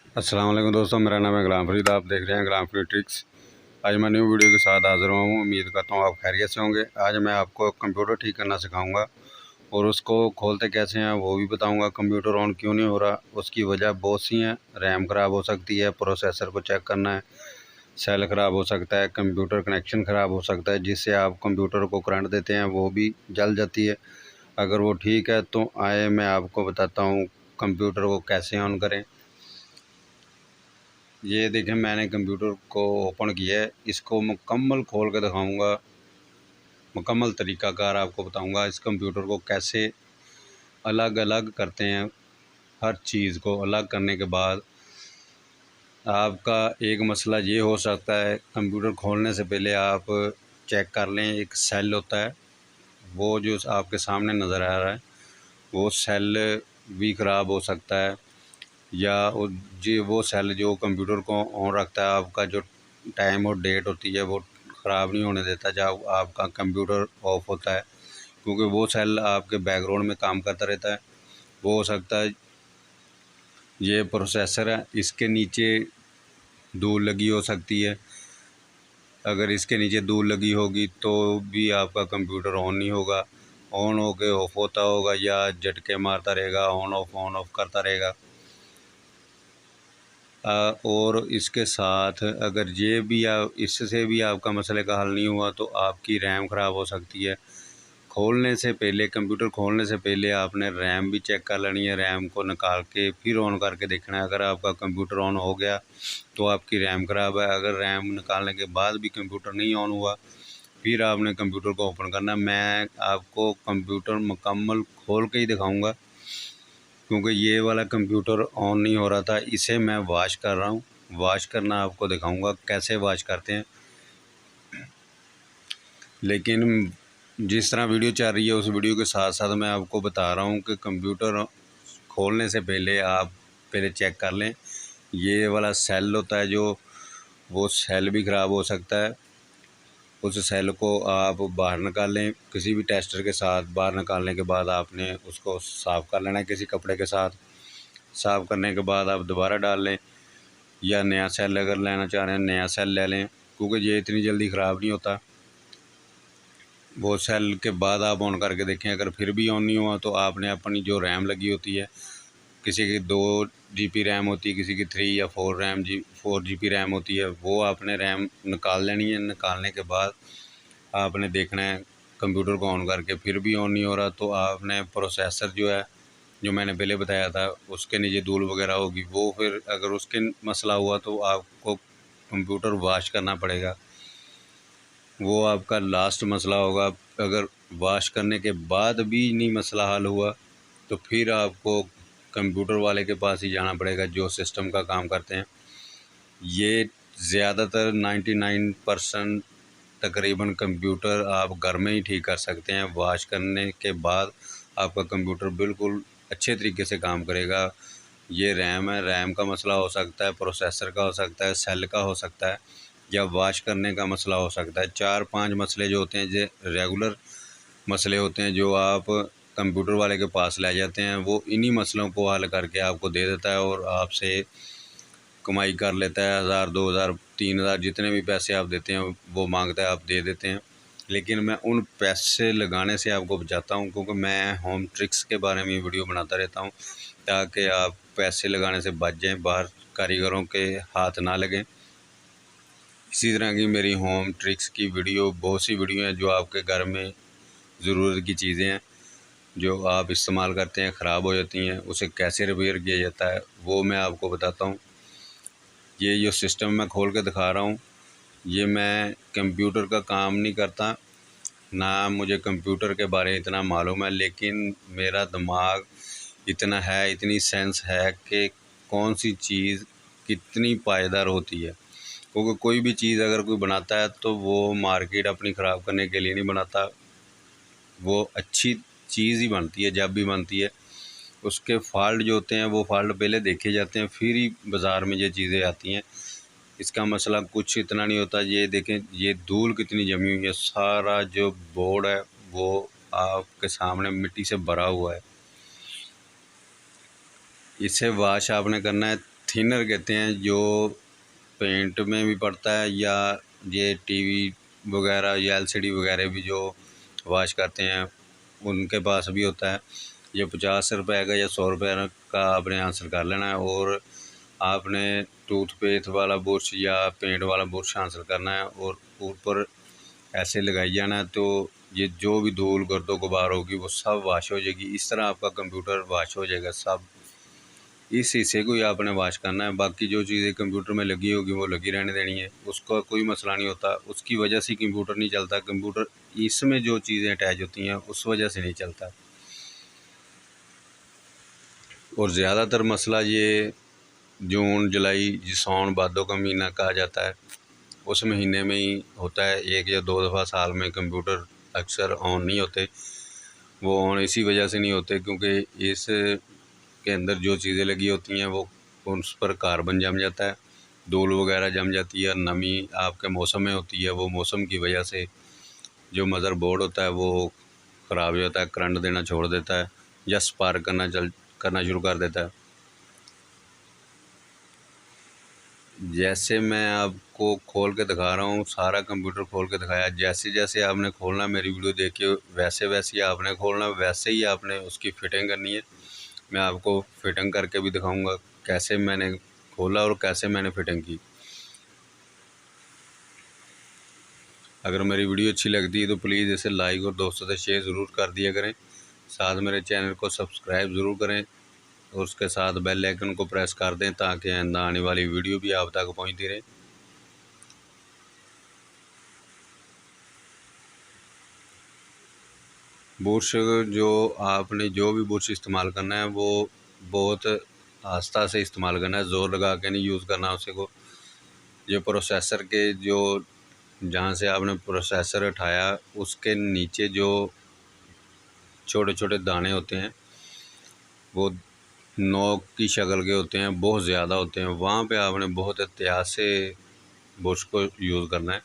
अस्सलाम वालेकुम दोस्तों, मेरा नाम है गुलाम फरीद। आप देख रहे हैं गुलाम फरीद ट्रिक्स। आज मैं न्यू वीडियो के साथ हाज़िर हुआ हूँ। उम्मीद करता हूँ आप खैरियत से होंगे। आज मैं आपको कंप्यूटर ठीक करना सिखाऊंगा और उसको खोलते कैसे हैं वो भी बताऊंगा। कंप्यूटर ऑन क्यों नहीं हो रहा, उसकी वजह बहुत सी हैं। रैम ख़राब हो सकती है, प्रोसेसर को चेक करना है, सेल ख़राब हो सकता है, कंप्यूटर कनेक्शन ख़राब हो सकता है, जिससे आप कंप्यूटर को करंट देते हैं वो भी जल जाती है। अगर वो ठीक है तो आए मैं आपको बताता हूँ कंप्यूटर को कैसे ऑन करें। ये देखें, मैंने कंप्यूटर को ओपन किया है। इसको मुकम्मल खोल के दिखाऊंगा, मुकम्मल तरीक़ाकार आपको बताऊंगा इस कंप्यूटर को कैसे अलग अलग करते हैं। हर चीज़ को अलग करने के बाद आपका एक मसला ये हो सकता है, कंप्यूटर खोलने से पहले आप चेक कर लें, एक सेल होता है वो जो आपके सामने नज़र आ रहा है, वो सेल भी ख़राब हो सकता है। या जी वो सेल जो कंप्यूटर को ऑन रखता है, आपका जो टाइम और डेट होती है वो ख़राब नहीं होने देता जब आपका कंप्यूटर ऑफ होता है, क्योंकि वो सेल आपके बैकग्राउंड में काम करता रहता है। वो हो सकता है ये प्रोसेसर है, इसके नीचे धूल लगी हो सकती है। अगर इसके नीचे धूल लगी होगी तो भी आपका कंप्यूटर ऑन नहीं होगा, ऑन होके ऑफ होता होगा या झटके मारता रहेगा, ऑन ऑफ करता रहेगा। और इसके साथ अगर ये भी इससे भी आपका मसले का हल नहीं हुआ तो आपकी रैम ख़राब हो सकती है। खोलने से पहले, कंप्यूटर खोलने से पहले आपने रैम भी चेक कर लेनी है। रैम को निकाल के फिर ऑन करके देखना है। अगर आपका कंप्यूटर ऑन हो गया तो आपकी रैम ख़राब है। अगर रैम निकालने के बाद भी कंप्यूटर नहीं ऑन हुआ, फिर आपने कंप्यूटर को ओपन करना है। मैं आपको कंप्यूटर मुकम्मल खोल के ही दिखाऊँगा, क्योंकि ये वाला कंप्यूटर ऑन नहीं हो रहा था, इसे मैं वॉश कर रहा हूँ। वॉश करना आपको दिखाऊंगा कैसे वॉश करते हैं। लेकिन जिस तरह वीडियो चल रही है उस वीडियो के साथ साथ मैं आपको बता रहा हूँ कि कंप्यूटर खोलने से पहले आप पहले चेक कर लें। ये वाला सेल होता है जो, वो सेल भी ख़राब हो सकता है। उस सेल को आप बाहर निकाल लें किसी भी टेस्टर के साथ। बाहर निकालने के बाद आपने उसको साफ़ कर लेना है किसी कपड़े के साथ। साफ़ करने के बाद आप दोबारा डाल लें, या नया सेल अगर लेना चाह रहे हैं नया सेल ले लें, क्योंकि ये इतनी जल्दी ख़राब नहीं होता। वो सेल के बाद आप ऑन करके देखें। अगर फिर भी ऑन नहीं हुआ तो आपने अपनी जो रैम लगी होती है, किसी की 2 GB रैम होती है, किसी की 3 या 4 GB रैम होती है, वो आपने रैम निकाल लेनी है। निकालने के बाद आपने देखना है कंप्यूटर को ऑन करके फिर भी ऑन नहीं हो रहा तो आपने प्रोसेसर जो है, जो मैंने पहले बताया था, उसके नीचे धूल वगैरह होगी, वो फिर अगर उसके मसला हुआ तो आपको कंप्यूटर वॉश करना पड़ेगा। वो आपका लास्ट मसला होगा। अगर वॉश करने के बाद भी नहीं मसला हल हुआ तो फिर आपको कंप्यूटर वाले के पास ही जाना पड़ेगा जो सिस्टम का काम करते हैं। ये ज़्यादातर 99% तकरीबन कंप्यूटर आप घर में ही ठीक कर सकते हैं। वॉश करने के बाद आपका कंप्यूटर बिल्कुल अच्छे तरीके से काम करेगा। ये रैम है, रैम का मसला हो सकता है, प्रोसेसर का हो सकता है, सेल का हो सकता है, या वॉश करने का मसला हो सकता है। 4-5 मसले जो होते हैं, जो रेगुलर मसले होते हैं, जो आप कंप्यूटर वाले के पास ले जाते हैं, वो इन्हीं मसलों को हल करके आपको दे देता है और आपसे कमाई कर लेता है। 1000, 2000, 3000 जितने भी पैसे आप देते हैं वो मांगता है, आप दे देते हैं। लेकिन मैं उन पैसे लगाने से आपको बचाता हूँ, क्योंकि मैं होम ट्रिक्स के बारे में वीडियो बनाता रहता हूँ ताकि आप पैसे लगाने से बच जाएं, बाहर कारीगरों के हाथ ना लगें। इसी तरह की मेरी होम ट्रिक्स की वीडियो, बहुत सी वीडियो हैं जो आपके घर में ज़रूरत की चीज़ें हैं जो आप इस्तेमाल करते हैं, ख़राब हो जाती हैं, उसे कैसे रिपेयर किया जाता है वो मैं आपको बताता हूँ। ये जो सिस्टम मैं खोल के दिखा रहा हूँ, ये मैं कंप्यूटर का काम नहीं करता, ना मुझे कंप्यूटर के बारे में इतना मालूम है, लेकिन मेरा दिमाग इतना है, इतनी सेंस है कि कौन सी चीज़ कितनी पायदार होती है। क्योंकि कोई भी चीज़ अगर कोई बनाता है तो वो मार्केट अपनी ख़राब करने के लिए नहीं बनाता, वो अच्छी चीज़ ही बनती है। जब भी बनती है उसके फ़ॉल्ट जो होते हैं वो फ़ॉल्ट पहले देखे जाते हैं, फिर ही बाज़ार में ये चीज़ें आती हैं। इसका मसला कुछ इतना नहीं होता। ये देखें, ये धूल कितनी जमी हुई है, सारा जो बोर्ड है वो आपके सामने मिट्टी से भरा हुआ है। इसे वॉश आपने करना है थिनर कहते हैं, जो पेंट में भी पड़ता है, या ये टीवी वगैरह या एलसीडी वगैरह भी जो वॉश करते हैं उनके पास भी होता है। ये 50 रुपये का या 100 रुपये का आपने आंसर कर लेना है, और आपने टूथपेस्ट वाला बुरश या पेंट वाला बुरश आंसर करना है और ऊपर ऐसे लगाई जाना है, तो ये जो भी धूल गर्दो गुबार होगी वो सब वाश हो जाएगी। इस तरह आपका कंप्यूटर वाश हो जाएगा सब। इस हिस्से को ही आपने वाश करना है, बाकी जो चीज़ें कंप्यूटर में लगी होगी वो लगी रहने देनी है, उसका कोई मसला नहीं होता। उसकी वजह से कंप्यूटर नहीं चलता, कंप्यूटर इसमें जो चीज़ें अटैच होती हैं उस वजह से नहीं चलता। और ज़्यादातर मसला ये जून जुलाई सावन भादों का महीना कहा जाता है, उस महीने में ही होता है। 1 या 2 दफ़ा साल में कंप्यूटर अक्सर ऑन नहीं होते। वो ऑन इसी वजह से नहीं होते क्योंकि इस के अंदर जो चीज़ें लगी होती हैं वो उस पर कार्बन जम जाता है, धूल वगैरह जम जाती है, नमी आपके मौसम में होती है, वो मौसम की वजह से जो मदरबोर्ड होता है वो ख़राब हो जाता है, करंट देना छोड़ देता है या स्पार्क करना शुरू कर देता है। जैसे मैं आपको खोल के दिखा रहा हूँ, सारा कंप्यूटर खोल के दिखाया, जैसे जैसे आपने खोलना, मेरी वीडियो देख के वैसे वैसे ही आपने खोलना, वैसे ही आपने उसकी फ़िटिंग करनी है। मैं आपको फ़िटिंग करके भी दिखाऊंगा कैसे मैंने खोला और कैसे मैंने फ़िटिंग की। अगर मेरी वीडियो अच्छी लगती है तो प्लीज़ इसे लाइक और दोस्तों से शेयर ज़रूर कर दिया करें। साथ मेरे चैनल को सब्सक्राइब ज़रूर करें और उसके साथ बेल आइकन को प्रेस कर दें ताकि आइंदा आने वाली वीडियो भी आप तक पहुँचती रहे। बुरश जो आपने जो भी बुरश इस्तेमाल करना है वो बहुत आस्ता से इस्तेमाल करना है, ज़ोर लगा के नहीं यूज़ करना उसे को। जो प्रोसेसर के जो जहाँ से आपने प्रोसेसर उठाया उसके नीचे जो छोटे छोटे दाने होते हैं वो नोक की शक्ल के होते हैं, बहुत ज़्यादा होते हैं। वहाँ पे आपने बहुत एहतियात से बुरश को यूज़ करना है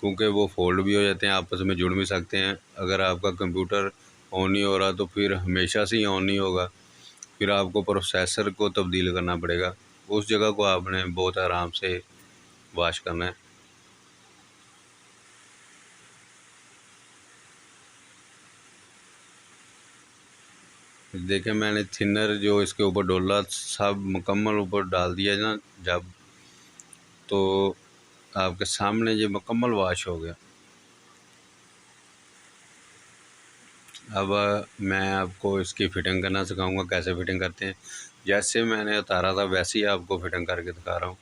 क्योंकि वो फोल्ड भी हो जाते हैं, आपस में जुड़ भी सकते हैं। अगर आपका कंप्यूटर ऑन नहीं हो रहा तो फिर हमेशा से ही ऑन नहीं होगा, फिर आपको प्रोसेसर को तब्दील करना पड़ेगा। उस जगह को आपने बहुत आराम से वॉश करना है। देखें, मैंने थिनर जो इसके ऊपर डोला सब मुकम्मल ऊपर डाल दिया ना जब, तो आपके सामने ये मुकम्मल वॉश हो गया। अब मैं आपको इसकी फ़िटिंग करना सिखाऊंगा, कैसे फ़िटिंग करते हैं। जैसे मैंने उतारा था वैसे ही आपको फ़िटिंग करके दिखा रहा हूँ।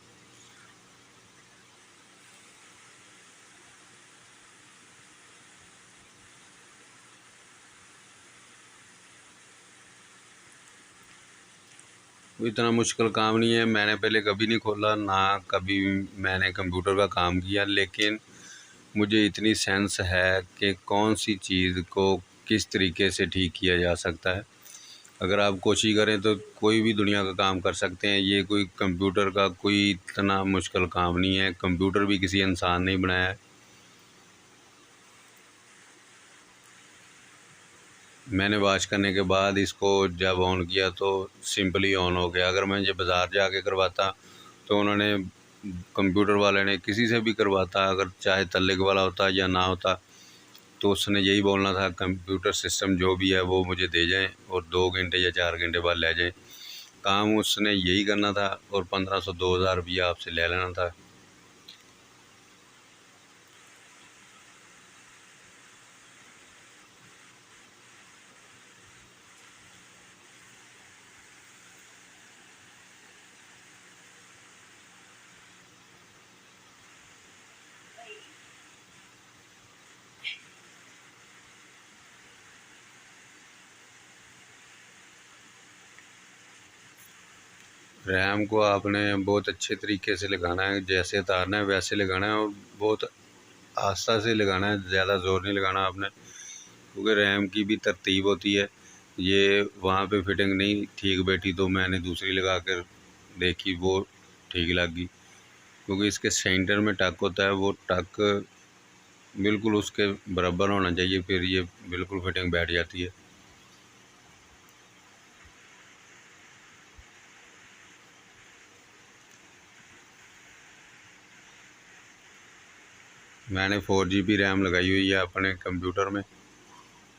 इतना मुश्किल काम नहीं है, मैंने पहले कभी नहीं खोला ना कभी मैंने कंप्यूटर का काम किया, लेकिन मुझे इतनी सेंस है कि कौन सी चीज़ को किस तरीके से ठीक किया जा सकता है। अगर आप कोशिश करें तो कोई भी दुनिया का काम कर सकते हैं। ये कोई कंप्यूटर का कोई इतना मुश्किल काम नहीं है, कंप्यूटर भी किसी इंसान ने बनाया है। मैंने वॉश करने के बाद इसको जब ऑन किया तो सिंपली ऑन हो गया। अगर मैं जब बाज़ार जाके करवाता तो उन्होंने कंप्यूटर वाले ने किसी से भी करवाता, अगर चाहे तल्ले वाला होता या ना होता, तो उसने यही बोलना था कंप्यूटर सिस्टम जो भी है वो मुझे दे जाएं और 2 घंटे या 4 घंटे बाद ले जाएं। काम उसने यही करना था और 1500 2000 रुपया आपसे ले लेना था। रैम को आपने बहुत अच्छे तरीके से लगाना है, जैसे उतारना है वैसे लगाना है और बहुत आस्ता से लगाना है, ज़्यादा ज़ोर नहीं लगाना आपने, क्योंकि रैम की भी तरतीब होती है। ये वहाँ पे फिटिंग नहीं ठीक बैठी तो मैंने दूसरी लगा कर देखी, वो ठीक लग गई। क्योंकि इसके सेंटर में टक होता है, वो टक बिल्कुल उसके बराबर होना चाहिए, फिर ये बिल्कुल फिटिंग बैठ जाती है। मैंने 4 GB रैम लगाई हुई है अपने कंप्यूटर में।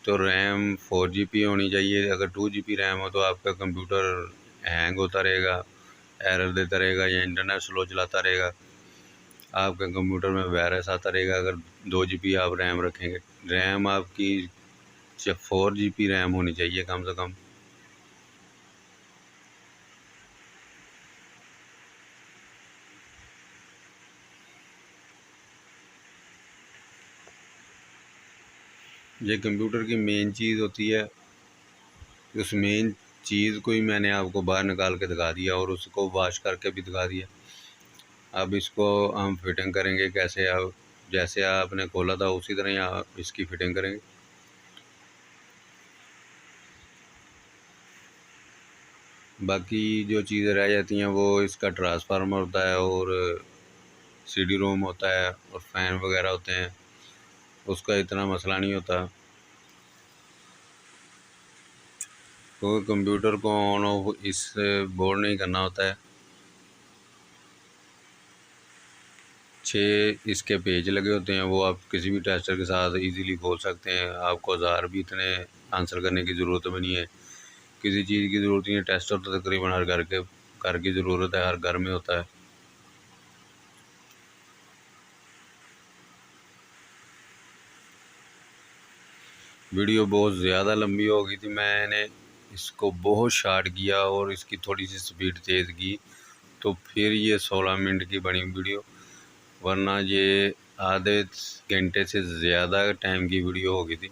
तो रैम 4 GB होनी चाहिए। अगर 2 GB रैम हो तो आपका कंप्यूटर हैंग होता रहेगा, एरर देता रहेगा या इंटरनेट स्लो चलाता रहेगा, आपके कंप्यूटर में वायरस आता रहेगा। अगर 2 GB आप रैम रखेंगे, रैम आपकी 4 GB रैम होनी चाहिए कम से कम। ये कंप्यूटर की मेन चीज़ होती है। उस मेन चीज़ को ही मैंने आपको बाहर निकाल के दिखा दिया और उसको वॉश करके भी दिखा दिया। अब इसको हम फिटिंग करेंगे कैसे। आप जैसे आपने खोला था उसी तरह ही आप इसकी फिटिंग करेंगे। बाकी जो चीज़ें रह जाती हैं वो इसका ट्रांसफार्मर होता है और CD रोम होता है और फ़ैन वगैरह होते हैं, उसका इतना मसला नहीं होता। तो कंप्यूटर को ऑन ऑफ इस बोर्ड नहीं करना होता है। 6 इसके पेज लगे होते हैं, वो आप किसी भी टेस्टर के साथ इजीली खोल सकते हैं। आपको औजार भी इतने आंसर करने की ज़रूरत भी नहीं है, किसी चीज़ की ज़रूरत नहीं है। टेस्टर तो तकरीबन हर घर की ज़रूरत है, हर घर में होता है। वीडियो बहुत ज़्यादा लंबी हो गई थी, मैंने इसको बहुत शार्ट किया और इसकी थोड़ी सी स्पीड तेज़ की, तो फिर ये 16 मिनट की बनी वीडियो। वरना ये आधे घंटे से ज़्यादा टाइम की वीडियो हो गई थी।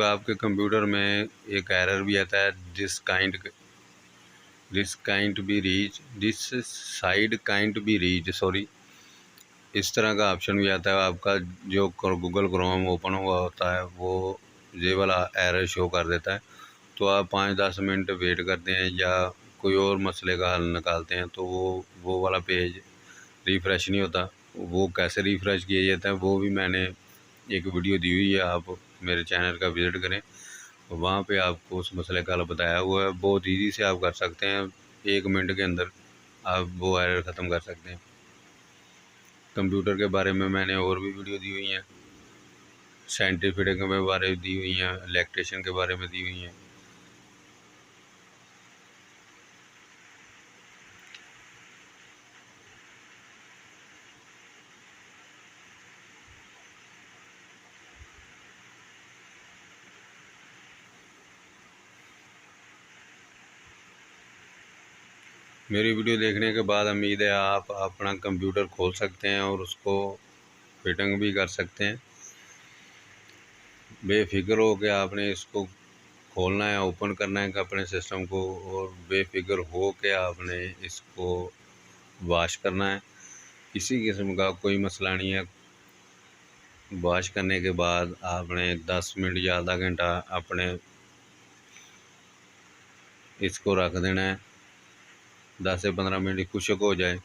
आपके कंप्यूटर में एक एरर भी आता है, this side can't be reach sorry, इस तरह का ऑप्शन भी आता है। आपका जो गूगल क्रोम ओपन हुआ होता है वो ये वाला एरर शो कर देता है। तो आप 5-10 मिनट वेट करते हैं या कोई और मसले का हल निकालते हैं तो वो वाला पेज रिफ़्रेश नहीं होता। वो कैसे रिफ़्रेश किया जाता है वो भी मैंने एक वीडियो दी हुई है, आप मेरे चैनल का विज़िट करें, वहाँ पे आपको उस मसले का हल बताया हुआ है। बहुत ईज़ी से आप कर सकते हैं, 1 मिनट के अंदर आप वो एरर ख़त्म कर सकते हैं। कंप्यूटर के बारे में मैंने और भी वीडियो दी हुई हैं, साइंटिफिक के बारे में दी हुई हैं, इलेक्ट्रिशियन के बारे में दी हुई हैं। मेरी वीडियो देखने के बाद उम्मीद है आप अपना कंप्यूटर खोल सकते हैं और उसको फिटिंग भी कर सकते हैं। बेफिक्र हो के आपने इसको खोलना है, ओपन करना है अपने सिस्टम को, और बेफिक्र हो के आपने इसको वॉश करना है। किसी किस्म का कोई मसला नहीं है। वॉश करने के बाद आपने 10 मिनट या आधा घंटा अपने इसको रख देना है। 10 से 15 मिनट खुशक हो जाए।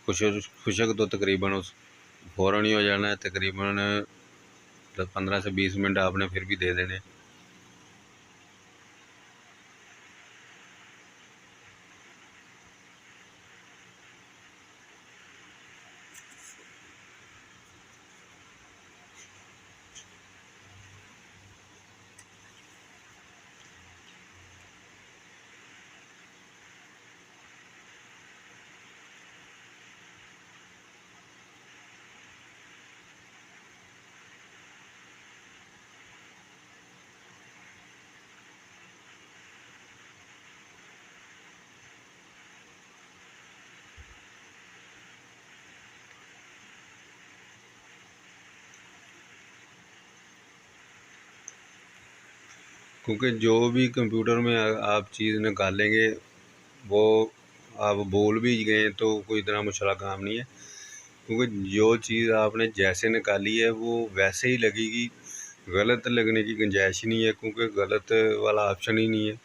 खुशक तो तकरीबन उस फ़ौरन ही हो जाना है। तकरीबन 15 से 20 मिनट आपने फिर भी दे देने। क्योंकि जो भी कंप्यूटर में आप चीज़ निकालेंगे वो आप भूल भी गए तो कोई इतना मुश्किल काम नहीं है, क्योंकि जो चीज़ आपने जैसे निकाली है वो वैसे ही लगेगी। गलत लगने की गुंजाइश ही नहीं है, क्योंकि गलत वाला ऑप्शन ही नहीं है।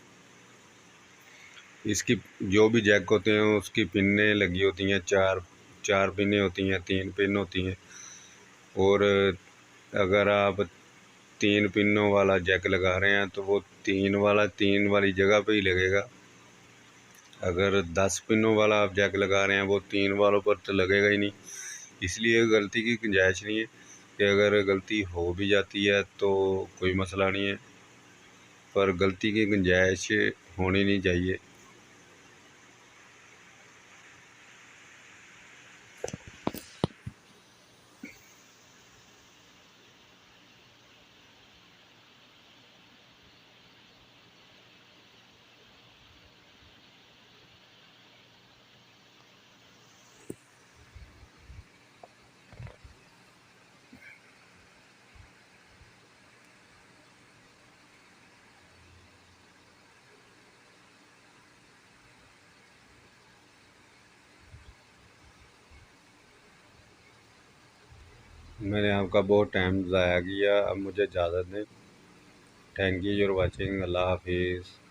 इसकी जो भी जैक होते हैं उसकी पिनें लगी होती हैं, चार चार पिनें होती हैं, 3 पिन होती हैं। और अगर आप 3 पिनों वाला जैक लगा रहे हैं तो वो 3 वाली जगह पे ही लगेगा। अगर 10 पिनों वाला आप जैक लगा रहे हैं वो 3 वालों पर तो लगेगा ही नहीं। इसलिए गलती की गुंजाइश नहीं है कि अगर गलती हो भी जाती है तो कोई मसला नहीं है, पर गलती की गुंजाइश होनी नहीं चाहिए। मैंने आपका बहुत टाइम ज़ाया किया, अब मुझे इजाज़त दें। Thank you for watching. अल्लाह हाफिज़।